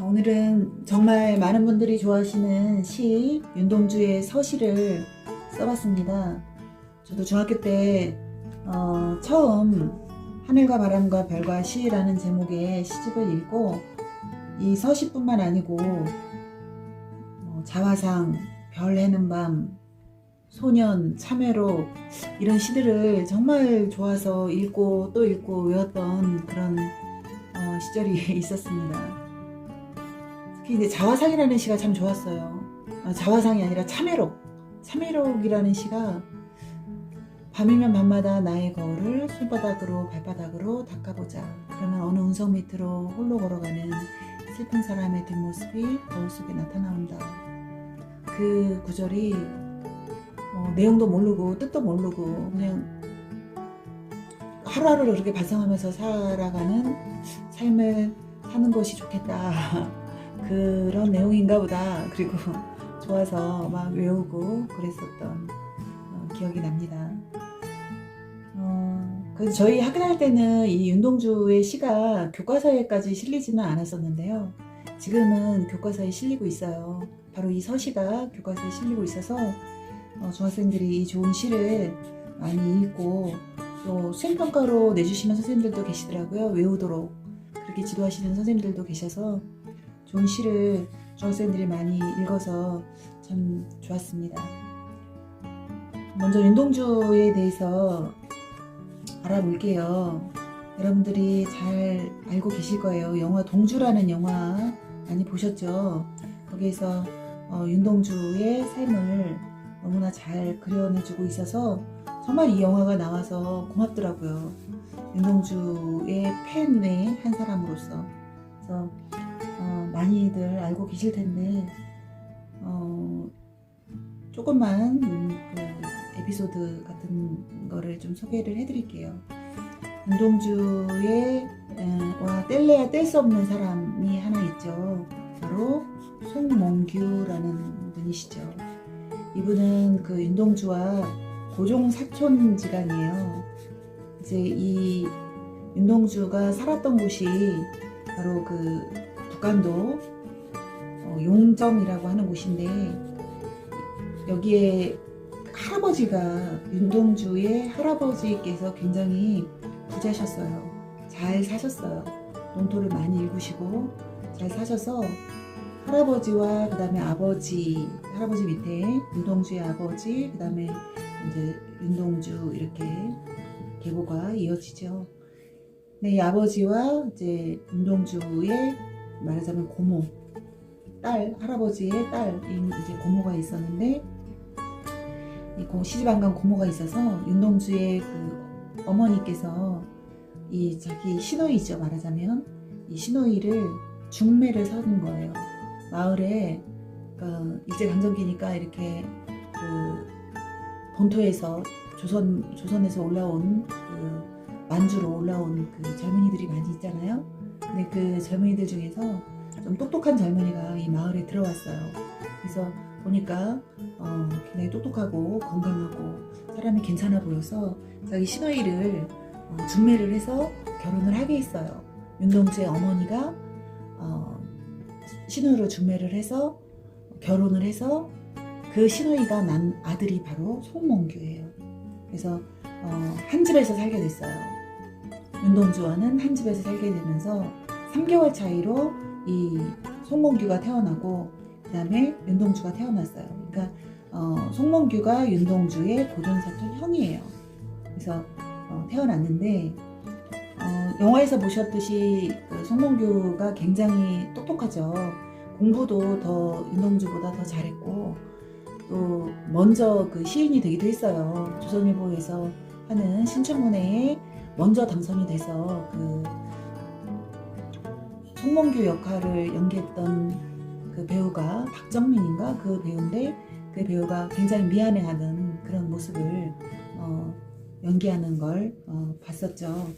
오늘은 정말 많은 분들이 좋아하시는 시 윤동주의 서시를 써봤습니다. 저도 중학교 때 처음 하늘과 바람과 별과 시라는 제목의 시집을 읽고 이 서시뿐만 아니고 자화상, 별 해는 밤, 소년, 참외로 이런 시들을 정말 좋아서 읽고 또 읽고 외웠던 그런 시절이 있었습니다. 특히 이제 자화상이라는 시가 참 좋았어요. 자화상이 아니라 참외록이라는 시가 밤이면 밤마다 나의 거울을 손바닥으로 발바닥으로 닦아보자. 그러면 어느 운석 밑으로 홀로 걸어가는 슬픈 사람의 뒷모습이 거울 속에 나타나온다. 그 구절이 내용도 모르고 뜻도 모르고 그냥 하루하루를 그렇게 발생하면서 살아가는 삶을 사는 것이 좋겠다. 그런 내용인가 보다. 그리고 좋아서 막 외우고 그랬었던 기억이 납니다. 그래서 저희 학교 다닐 때는 이 윤동주의 시가 교과서에까지 실리지는 않았었는데요. 지금은 교과서에 실리고 있어요. 바로 이 서시가 교과서에 실리고 있어서 중학생들이 이 좋은 시를 많이 읽고 또 수행평가로 내주시는 선생님들도 계시더라고요. 외우도록 그렇게 지도하시는 선생님들도 계셔서 좋은 시를 중학생들이 많이 읽어서 참 좋았습니다. 먼저 윤동주에 대해서 알아볼게요. 여러분들이 잘 알고 계실 거예요. 영화 동주라는 영화 많이 보셨죠? 거기에서 윤동주의 삶을 너무나 잘 그려내주고 있어서 정말 이 영화가 나와서 고맙더라고요. 윤동주의 팬의 한 사람으로서. 그래서 많이들 알고 계실 텐데 조금만 그 에피소드 같은 거를 좀 소개를 해드릴게요. 윤동주의 와 뗄래야 뗄 수 없는 사람이 하나 있죠. 바로 송몽규라는 분이시죠. 이분은 그 윤동주와 고종 사촌지간이에요. 이제 이 윤동주가 살았던 곳이 바로 그 북간도 용정이라고 하는 곳인데 여기에 할아버지가 윤동주의 할아버지께서 굉장히 부자셨어요. 잘 사셨어요. 논토를 많이 일구시고 잘 사셔서 할아버지와 그 다음에 할아버지 밑에 윤동주의 아버지, 그 다음에 이제 윤동주 이렇게 계보가 이어지죠. 네, 이 아버지와 이제 윤동주의 말하자면 고모, 할아버지의 딸인 이제 고모가 있었는데 이 시집안간 고모가 있어서 윤동주의 그 어머니께서 이 자기 시노이죠, 말하자면 이 시노이를 중매를 사는 거예요. 마을에 일제강점기니까 이렇게 그 본토에서 조선에서 올라온 그 만주로 올라온 그 젊은이들이 많이 있잖아요. 근데 그 젊은이들 중에서 좀 똑똑한 젊은이가 이 마을에 들어왔어요. 그래서 보니까 굉장히 똑똑하고 건강하고 사람이 괜찮아 보여서 자기 시노이를 중매를 해서 결혼을 하게 했어요. 윤동주의 어머니가 시노이로 중매를 해서 결혼을 해서 그 시노이가 난 아들이 바로 송몽규예요. 그래서 한 집에서 살게 됐어요. 윤동주와는 한 집에서 살게 되면서 3개월 차이로 이 송몽규가 태어나고 그 다음에 윤동주가 태어났어요. 그러니까 송몽규가 윤동주의 고존사촌 형이에요. 그래서 태어났는데 영화에서 보셨듯이 그 송몽규가 굉장히 똑똑하죠. 공부도 더 윤동주보다 더 잘했고 또 먼저 그 시인이 되기도 했어요. 조선일보에서 하는 신춘문예에 먼저 당선이 돼서 그 송몽규 역할을 연기했던 그 배우가 박정민인가 그 배우인데 그 배우가 굉장히 미안해하는 그런 모습을 연기하는 걸 봤었죠.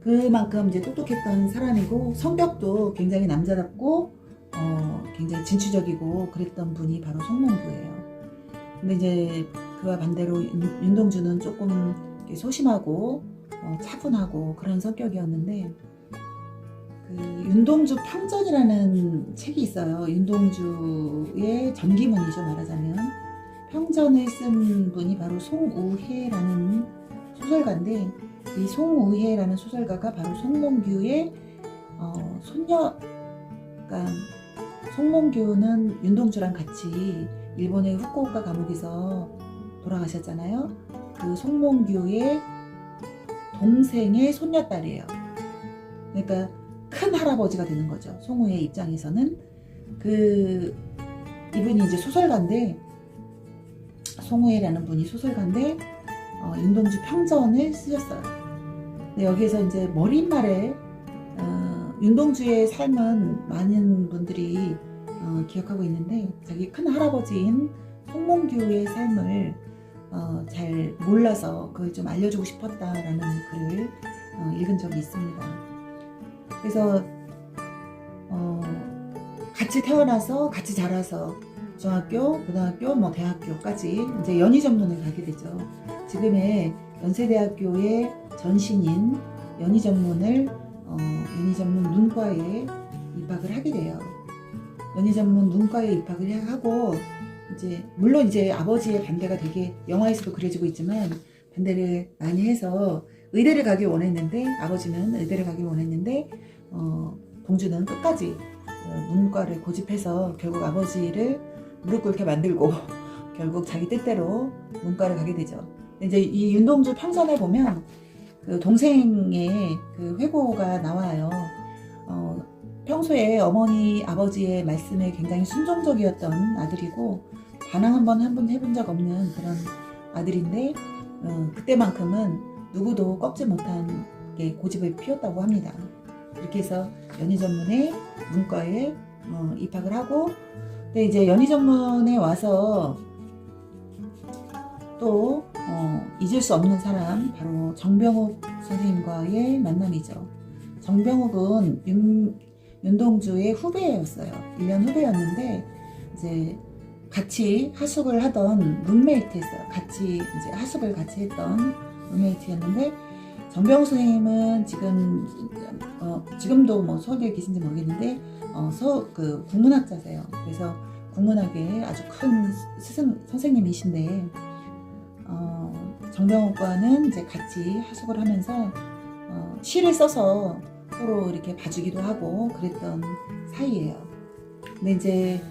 그만큼 이제 똑똑했던 사람이고 성격도 굉장히 남자답고 굉장히 진취적이고 그랬던 분이 바로 송몽규예요. 근데 이제 그와 반대로 윤동주는 조금 소심하고 차분하고 그런 성격이었는데 그 윤동주 평전이라는 책이 있어요. 윤동주의 전기문이죠, 말하자면. 평전을 쓴 분이 바로 송우회라는 소설가인데, 이 송우회라는 소설가가 바로 송몽규의 손녀, 그러니까 송몽규는 윤동주랑 같이 일본의 후쿠오카 감옥에서 돌아가셨잖아요. 그 송몽규의 동생의 손녀딸이에요. 그러니까 큰 할아버지가 되는 거죠. 송우의 입장에서는. 이분이 이제 소설가인데, 송우회라는 분이 소설가인데 윤동주 평전을 쓰셨어요. 근데 여기에서 이제 머릿말에 윤동주의 삶은 많은 분들이 기억하고 있는데, 자기 큰 할아버지인 송몽규의 삶을 잘 몰라서 그걸 좀 알려주고 싶었다라는 글을 읽은 적이 있습니다. 그래서 같이 태어나서 같이 자라서 중학교, 고등학교, 대학교까지 이제 연희전문을 가게 되죠. 지금의 연세대학교의 전신인 연희전문을 연희전문 문과에 입학을 하게 돼요. 연희전문 문과에 입학을 하고, 이제 물론 이제 아버지의 반대가 되게 영화에서도 그려지고 있지만 반대를 많이 해서 의대를 가길 원했는데, 아버지는 의대를 가길 원했는데 동주는 끝까지 문과를 고집해서 결국 아버지를 무릎 꿇게 만들고 결국 자기 뜻대로 문과를 가게 되죠. 이제 이 윤동주 평전에 보면 그 동생의 그 회고가 나와요. 평소에 어머니 아버지의 말씀에 굉장히 순종적이었던 아들이고, 반항 한 번 해본 적 없는 그런 아들인데, 그때만큼은 누구도 꺾지 못한 게 고집을 피웠다고 합니다. 그렇게 해서 연희전문의 문과에 입학을 하고, 근데 이제 연희전문에 와서 또 잊을 수 없는 사람, 바로 정병욱 선생님과의 만남이죠. 정병욱은 윤동주의 후배였어요. 1년 후배였는데, 이제 같이 하숙을 하던 룸메이트였어요. 같이 이제 하숙을 같이 했던 룸메이트였는데, 정병욱 선생님은 지금도 뭐 서울대에 계신지 모르겠는데 국문학자세요. 그래서 국문학의 아주 큰 선생님이신데, 정병욱과는 이제 같이 하숙을 하면서 시를 써서 서로 이렇게 봐주기도 하고 그랬던 사이예요. 근데 이제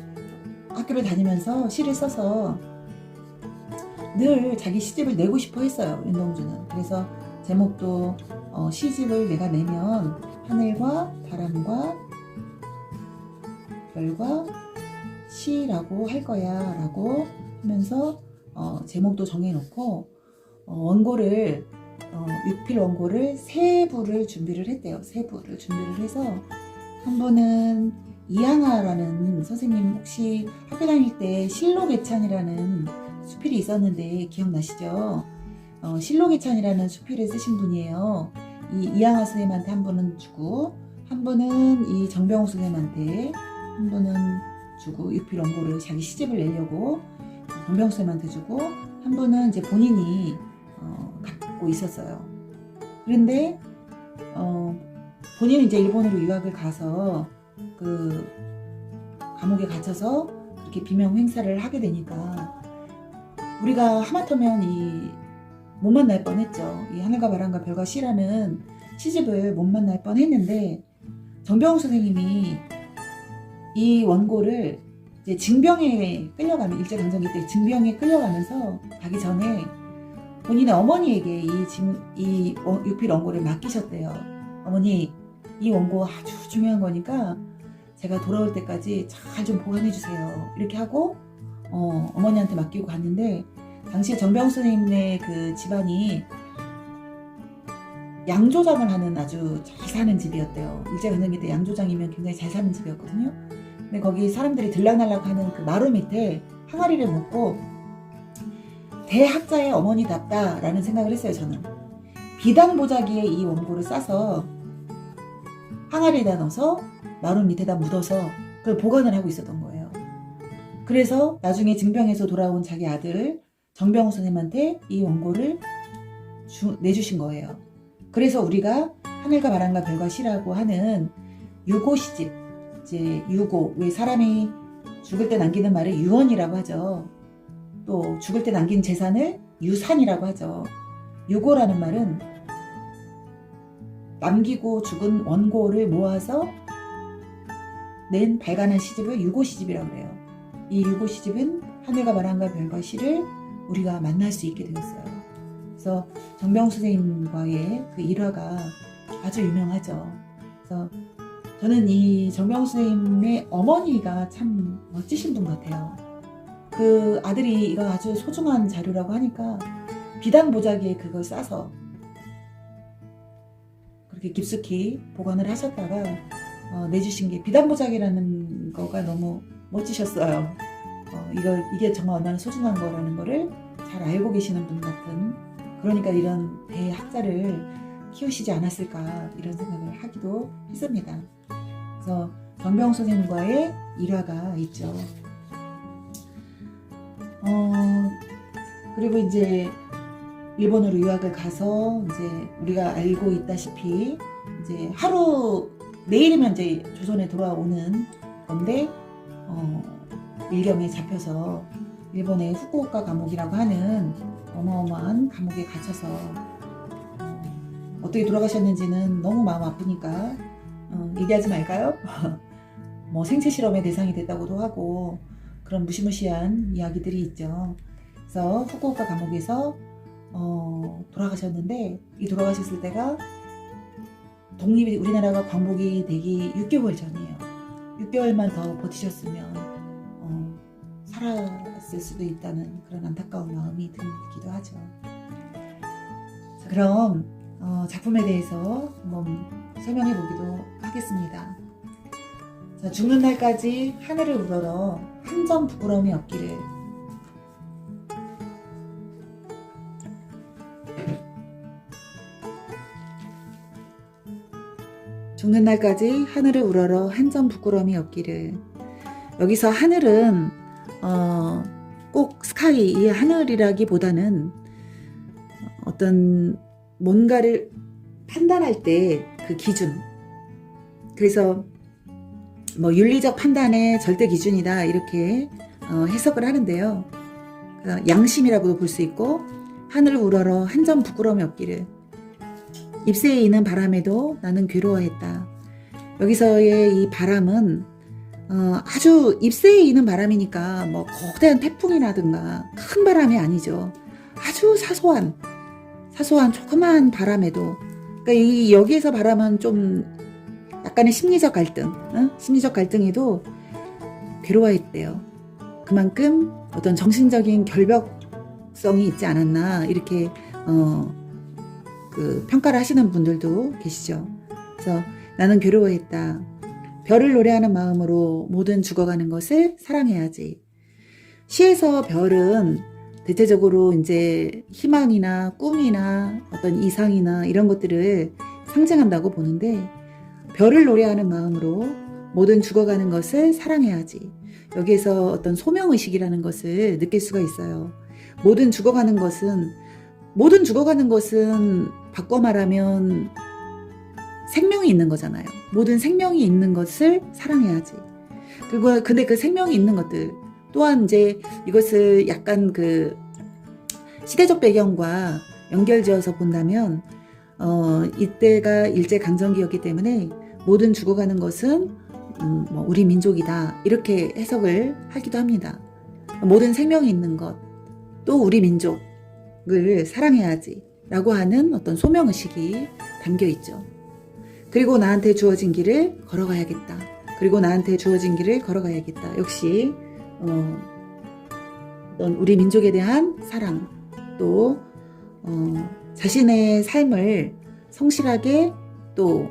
학교를 다니면서 시를 써서 늘 자기 시집을 내고 싶어 했어요, 윤동주는. 그래서 제목도 시집을 내가 내면 하늘과 바람과 별과 시라고 할 거야 라고 하면서 제목도 정해놓고 원고를 6필 원고를 3부를 준비를 했대요. 3부를 준비를 해서, 한 분은 이양아라는 선생님, 혹시 학교 다닐 때 실록애찬이라는 수필이 있었는데 기억나시죠? 실록애찬이라는 수필을 쓰신 분이에요. 이 이양아 선생님한테 한 분은 주고, 한 분은 이 정병욱 선생님한테, 한 분은 주고, 6필 원고를 자기 시집을 내려고 정병욱 선생님한테 주고, 한 분은 이제 본인이 갖고 있었어요. 그런데 본인은 이제 일본으로 유학을 가서 그 감옥에 갇혀서 그렇게 비명 행사를 하게 되니까, 우리가 하마터면 못 만날 뻔했죠. 이 하늘과 바람과 별과 시라는 시집을 못 만날 뻔했는데, 정병욱 선생님이 이 원고를 이제 징병에 끌려가면, 일제강점기 때 징병에 끌려가면서 가기 전에 본인의 어머니에게 이 6필 원고를 맡기셨대요. 어머니, 이 원고 아주 중요한 거니까 제가 돌아올 때까지 잘 좀 보관해 주세요. 이렇게 하고 어머니한테 맡기고 갔는데, 당시에 정병욱 선생님네 그 집안이 양조장을 하는 아주 잘 사는 집이었대요. 일제강점기 때 양조장이면 굉장히 잘 사는 집이었거든요. 근데 거기 사람들이 들락날락 하는 그 마루 밑에 항아리를 묻고, 대학자의 어머니답다 라는 생각을 했어요. 저는 비단 보자기에 이 원고를 싸서 항아리에다 넣어서 마루 밑에다 묻어서 그걸 보관을 하고 있었던 거예요. 그래서 나중에 징병에서 돌아온 자기 아들 정병욱 선생님한테 이 원고를 내주신 거예요. 그래서 우리가 하늘과 바람과 별과 시라고 하는 유고 시집, 이제 유고, 왜 사람이 죽을 때 남기는 말을 유언이라고 하죠. 또 죽을 때 남긴 재산을 유산이라고 하죠. 유고라는 말은 남기고 죽은 원고를 모아서 낸 발간한 시집을 유고 시집이라고 해요. 이 유고 시집은 하늘과 바람과 별과 시를 우리가 만날 수 있게 되었어요. 그래서 정병수 선생님과의 그 일화가 아주 유명하죠. 그래서 저는 이 정병수 선생님의 어머니가 참 멋지신 분 같아요. 그 아들이 이거 아주 소중한 자료라고 하니까 비단 보자기에 그걸 싸서 그렇게 깊숙이 보관을 하셨다가 내주신 게, 비단 보자기라는 거가 너무 멋지셨어요. 이게 정말 얼마나 소중한 거라는 거를 잘 알고 계시는 분 같은, 그러니까 이런 대학자를 키우시지 않았을까 이런 생각을 하기도 했습니다. 그래서 정병수 선생님과의 일화가 있죠. 그리고 이제 일본으로 유학을 가서 이제 우리가 알고 있다시피 이제 내일이면 이제 조선에 돌아오는 건데 일경에 잡혀서 일본의 후쿠오카 감옥이라고 하는 어마어마한 감옥에 갇혀서 어떻게 돌아가셨는지는 너무 마음 아프니까 얘기하지 말까요? 뭐 생체 실험의 대상이 됐다고도 하고 그런 무시무시한 이야기들이 있죠. 그래서 후쿠오카 감옥에서 돌아가셨는데, 이 돌아가셨을 때가 우리나라가 광복이 되기 6개월 전이에요. 6개월만 더 버티셨으면 살았을 수도 있다는 그런 안타까운 마음이 들기도 하죠. 자, 그럼 작품에 대해서 한번 설명해 보기도 하겠습니다. 자, 죽는 날까지 하늘을 우러러 한 점 부끄러움이 없기를. 죽는 날까지 하늘을 우러러 한 점 부끄러움이 없기를. 여기서 하늘은 꼭 스카이, 이 하늘이라기보다는 어떤 뭔가를 판단할 때 그 기준, 그래서 뭐 윤리적 판단의 절대 기준이다 이렇게 해석을 하는데요. 양심이라고도 볼 수 있고, 하늘을 우러러 한 점 부끄러움이 없기를. 잎새에 이는 바람에도 나는 괴로워했다. 여기서의 이 바람은 아주 잎새에 이는 바람이니까 뭐 거대한 태풍이라든가 큰 바람이 아니죠. 아주 사소한 조그마한 바람에도, 그러니까 여기에서 바람은 좀 약간의 심리적 갈등, 심리적 갈등에도 괴로워했대요. 그만큼 어떤 정신적인 결벽성이 있지 않았나 이렇게 그 평가를 하시는 분들도 계시죠. 그래서 나는 괴로워했다. 별을 노래하는 마음으로 모든 죽어가는 것을 사랑해야지. 시에서 별은 대체적으로 이제 희망이나 꿈이나 어떤 이상이나 이런 것들을 상징한다고 보는데, 별을 노래하는 마음으로 모든 죽어가는 것을 사랑해야지. 여기에서 어떤 소명의식이라는 것을 느낄 수가 있어요. 모든 죽어가는 것은 바꿔 말하면 생명이 있는 거잖아요. 모든 생명이 있는 것을 사랑해야지. 그리고 근데 그 생명이 있는 것들 또한 이제 이것을 약간 그 시대적 배경과 연결지어서 본다면 이때가 일제강점기였기 때문에 모든 죽어가는 것은 뭐 우리 민족이다 이렇게 해석을 하기도 합니다. 모든 생명이 있는 것, 또 우리 민족을 사랑해야지 라고 하는 어떤 소명의식이 담겨 있죠. 그리고 나한테 주어진 길을 걸어가야겠다. 그리고 나한테 주어진 길을 걸어가야겠다. 역시 어떤 우리 민족에 대한 사랑, 또 자신의 삶을 성실하게 또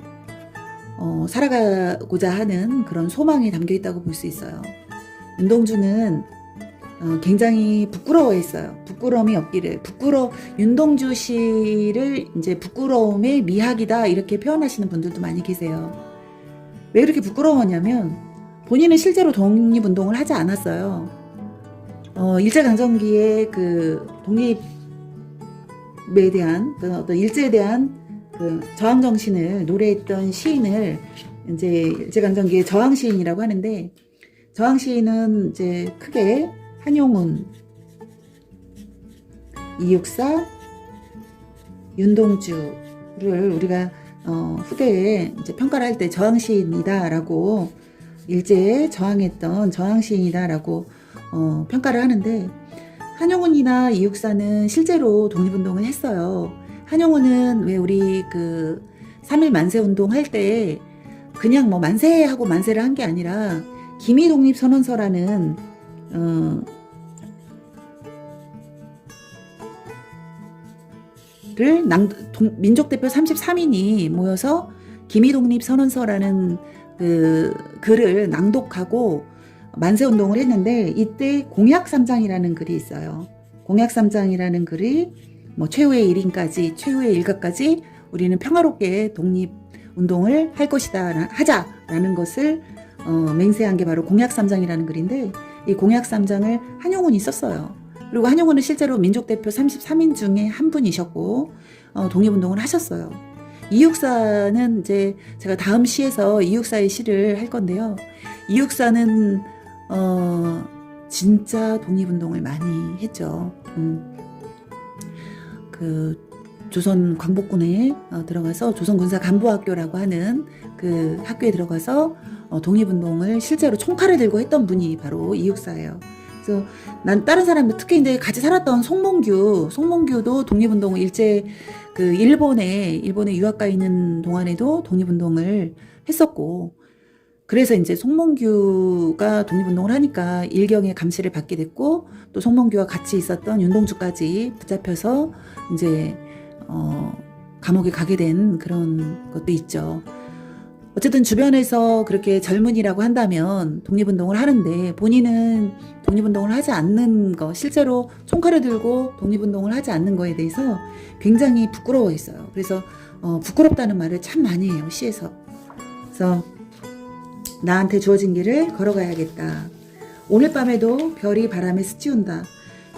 살아가고자 하는 그런 소망이 담겨 있다고 볼 수 있어요. 윤동주는 굉장히 부끄러워했어요. 부끄러움이 없기를. 윤동주 씨를 이제 부끄러움의 미학이다 이렇게 표현하시는 분들도 많이 계세요. 왜 그렇게 부끄러웠냐면 본인은 실제로 독립운동을 하지 않았어요. 일제강점기에 그 독립에 대한 그 어떤 일제에 대한 그 저항 정신을 노래했던 시인을 이제 일제강점기의 저항시인이라고 하는데, 저항시인은 이제 크게 한용운, 이육사, 윤동주를 우리가 후대에 이제 평가를 할 때 저항시인이다라고, 일제에 저항했던 저항시인이다라고 평가를 하는데, 한용운이나 이육사는 실제로 독립운동을 했어요. 한용운은 왜 우리 그 3.1 만세운동 할 때 그냥 뭐 만세하고 만세를 한 게 아니라 기미독립선언서라는 민족대표 33인이 모여서 기미독립선언서라는 그 글을 낭독하고 만세운동을 했는데, 이때 공약3장이라는 글이 있어요. 공약3장이라는 글이 뭐 최후의 1인까지, 최후의 일가까지 우리는 평화롭게 독립운동을 할 것이다, 하자라는 것을 맹세한 게 바로 공약3장이라는 글인데, 이 공약3장을 한용운이 썼어요. 그리고 한용운은 실제로 민족대표 33인 중에 한 분이셨고 독립운동을 하셨어요. 이육사는 이제 제가 다음 시에서 이육사의 시를 할 건데요. 이육사는 진짜 독립운동을 많이 했죠. 그 조선 광복군에 들어가서 조선군사간부학교라고 하는 그 학교에 들어가서 독립운동을 실제로 총칼을 들고 했던 분이 바로 이육사예요. 그래서 난 다른 사람들, 특히 이제 같이 살았던 송몽규도 독립운동을 그 일본에 유학가 있는 동안에도 독립운동을 했었고, 그래서 이제 송몽규가 독립운동을 하니까 일경의 감시를 받게 됐고, 또 송몽규와 같이 있었던 윤동주까지 붙잡혀서 이제 감옥에 가게 된 그런 것도 있죠. 어쨌든 주변에서 그렇게 젊은이라고 한다면 독립운동을 하는데, 본인은 독립운동을 하지 않는 거, 실제로 총칼을 들고 독립운동을 하지 않는 거에 대해서 굉장히 부끄러워했어요. 그래서 부끄럽다는 말을 참 많이 해요, 시에서. 그래서 나한테 주어진 길을 걸어가야겠다. 오늘 밤에도 별이 바람에 스치운다.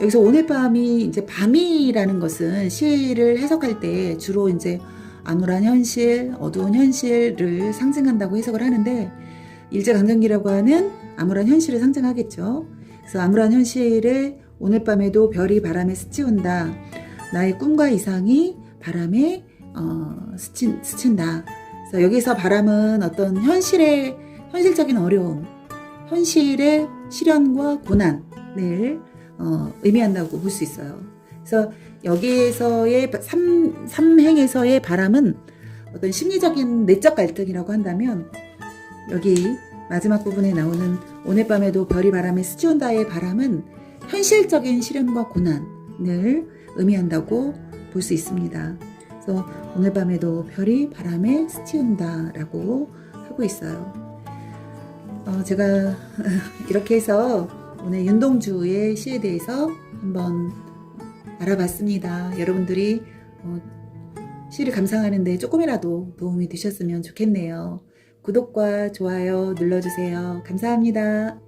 여기서 오늘 밤이, 이제 밤이라는 것은 시를 해석할 때 주로 이제 암울한 현실, 어두운 현실을 상징한다고 해석을 하는데, 일제강점기라고 하는 암울한 현실을 상징하겠죠. 그래서 암울한 현실에 오늘 밤에도 별이 바람에 스치운다. 나의 꿈과 이상이 바람에 스친다. 그래서 여기서 바람은 어떤 현실적인 어려움, 현실의 시련과 고난을 의미한다고 볼 수 있어요. 그래서 여기에서의 삼행에서의 바람은 어떤 심리적인 내적 갈등이라고 한다면, 여기 마지막 부분에 나오는 오늘 밤에도 별이 바람에 스치온다의 바람은 현실적인 시련과 고난을 의미한다고 볼 수 있습니다. 그래서 오늘 밤에도 별이 바람에 스치온다라고 하고 있어요. 제가 이렇게 해서 오늘 윤동주의 시에 대해서 한번 알아봤습니다. 여러분들이 시를 감상하는데 조금이라도 도움이 되셨으면 좋겠네요. 구독과 좋아요 눌러주세요. 감사합니다.